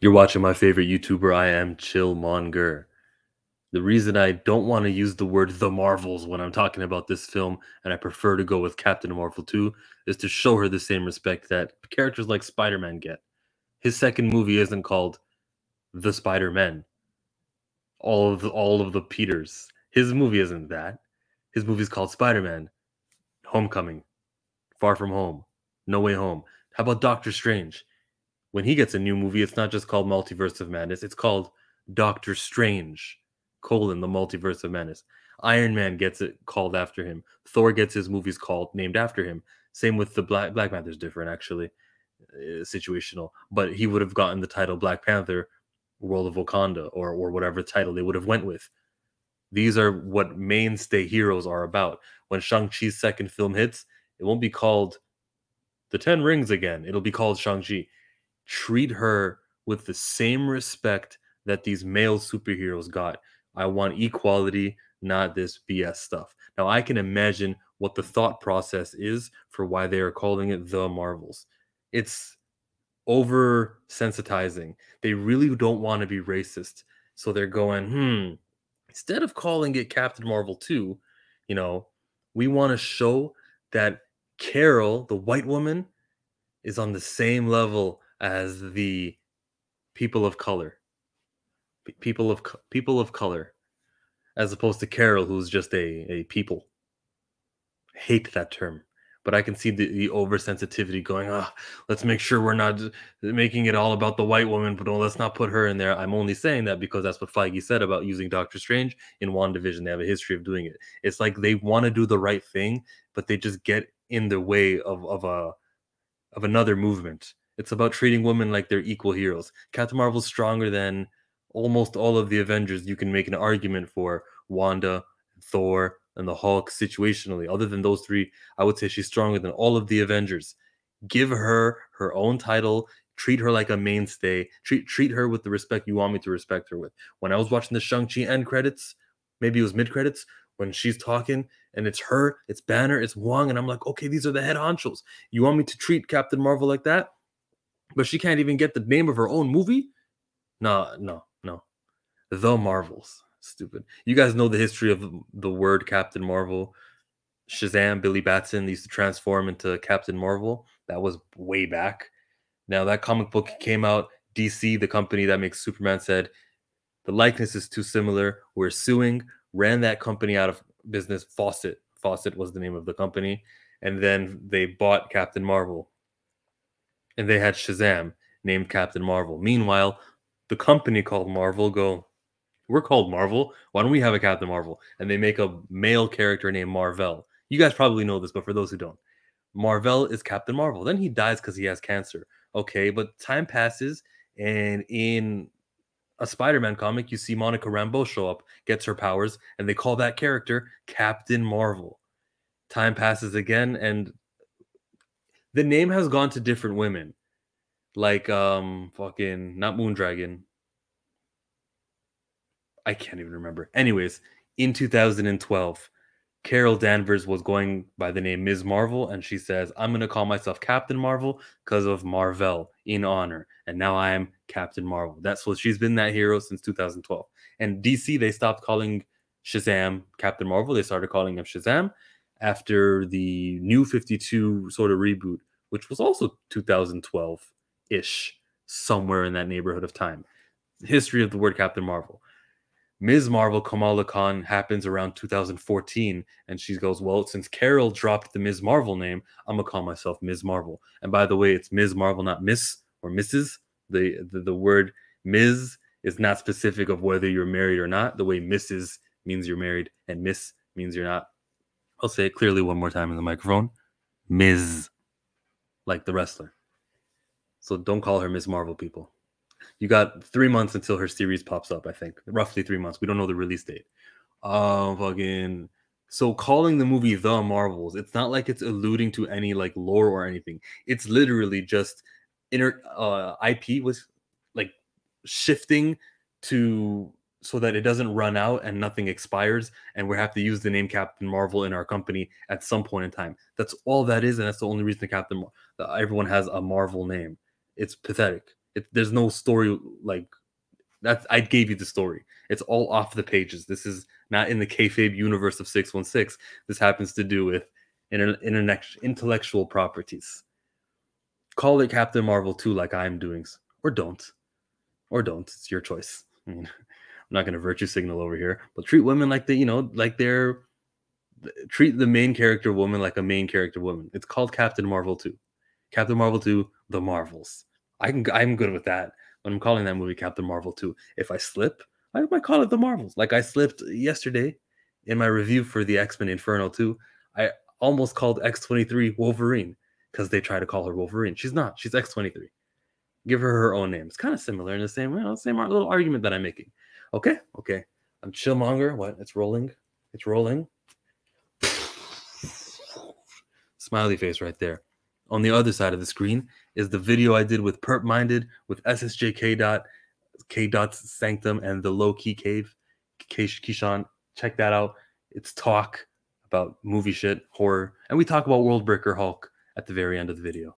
You're watching my favorite YouTuber. I am Chillmonger. The reason I don't want to use the word the Marvels when I'm talking about this film, and I prefer to go with Captain Marvel 2, is to show her the same respect that characters like Spider Man get. His second movie isn't called The Spider Man, all of the Peters. His movie isn't that. His movie's called Spider Man, Homecoming, Far From Home, No Way Home. How about Doctor Strange? When he gets a new movie, it's not just called Multiverse of Madness, it's called Doctor Strange, the Multiverse of Madness. Iron Man gets it called after him. Thor gets his movies called named after him. Same with the Black Panther's different actually, situational. But he would have gotten the title Black Panther, World of Wakanda, or whatever title they would have went with. These are what mainstay heroes are about. When Shang-Chi's second film hits, it won't be called The Ten Rings again. It'll be called Shang-Chi. Treat her with the same respect that these male superheroes got. I want equality, not this BS stuff. Now, I can imagine what the thought process is for why they are calling it the Marvels. It's oversensitizing. They really don't want to be racist. So they're going, instead of calling it Captain Marvel 2, you know, we want to show that Carol, the white woman, is on the same level as the people of color, people of color, as opposed to Carol, who's just a people. Hate that term, but I can see the oversensitivity going. Ah, let's make sure we're not making it all about the white woman, but let's not put her in there. I'm only saying that because that's what Feige said about using Doctor Strange in WandaVision. They have a history of doing it. It's like they want to do the right thing, but they just get in the way of another movement. It's about treating women like they're equal heroes. Captain Marvel's stronger than almost all of the Avengers. You can make an argument for Wanda, Thor, and the Hulk situationally. Other than those three, I would say she's stronger than all of the Avengers. Give her her own title. Treat her like a mainstay. Treat her with the respect you want me to respect her with. When I was watching the Shang-Chi end credits, maybe it was mid credits, when she's talking and it's her, it's Banner, it's Wong, and I'm like, okay, these are the head honchos. You want me to treat Captain Marvel like that? But she can't even get the name of her own movie? No, no, no. The Marvels. Stupid. You guys know the history of the word Captain Marvel. Shazam, Billy Batson used to transform into Captain Marvel. That was way back. Now, that comic book came out. DC, the company that makes Superman, said the likeness is too similar. We're suing, ran that company out of business. Fawcett was the name of the company. And then they bought Captain Marvel. And they had Shazam named Captain Marvel. Meanwhile, the company called Marvel go, we're called Marvel. Why don't we have a Captain Marvel? And they make a male character named Marvel. You guys probably know this, but for those who don't, Marvel is Captain Marvel. Then he dies because he has cancer. Okay, but time passes, and in a Spider-Man comic, you see Monica Rambeau show up, gets her powers, and they call that character Captain Marvel. Time passes again, and the name has gone to different women, like fucking not Moondragon. I can't even remember. Anyways, in 2012, Carol Danvers was going by the name Ms. Marvel, and she says, I'm going to call myself Captain Marvel because of Marvel in honor. And now I am Captain Marvel. That's what she's been that hero since 2012. And DC, they stopped calling Shazam Captain Marvel. They started calling him Shazam after the New 52 sort of reboot, which was also 2012 ish, somewhere in that neighborhood of time. History of the word Captain Marvel. Ms. Marvel Kamala Khan happens around 2014, and she goes, well, since Carol dropped the Ms. Marvel name, I'm gonna call myself Ms. Marvel. And by the way, it's Ms. Marvel, not Miss or Mrs. The word Ms. is not specific of whether you're married or not. The way Mrs. means you're married and Miss means you're not. I'll say it clearly one more time in the microphone. Ms. Like the wrestler. So don't call her Ms. Marvel, people. You got 3 months until her series pops up, I think. Roughly 3 months. We don't know the release date. Fucking. So calling the movie The Marvels, it's not like it's alluding to any like lore or anything. It's literally just IP was like shifting to so that it doesn't run out and nothing expires, and we have to use the name Captain Marvel in our company at some point in time. That's all that is, and that's the only reason that everyone has a Marvel name. It's pathetic. There's no story like that's I gave you the story. It's all off the pages. This is not in the kayfabe universe of 616. This happens to do with intellectual properties. Call it Captain Marvel 2 like I'm doing, or don't. Or don't. It's your choice. I mean, I'm not going to virtue signal over here, but treat women like treat the main character woman like a main character woman. It's called Captain Marvel 2. Captain Marvel 2, The Marvels. I'm good with that. But I'm calling that movie Captain Marvel 2. If I slip, I might call it The Marvels. Like I slipped yesterday in my review for the X-Men Inferno 2. I almost called X-23 Wolverine because they try to call her Wolverine. She's not. She's X-23. Give her her own name. It's kind of similar in the same little argument that I'm making. Okay, okay. I'm chillmonger. What? It's rolling. It's rolling. Smiley face right there. On the other side of the screen is the video I did with Perp Minded, with SSJK K Dot's Sanctum, and the Low Key Cave. Keyshawn, check that out. It's talk about movie shit, horror, and we talk about World Breaker Hulk at the very end of the video.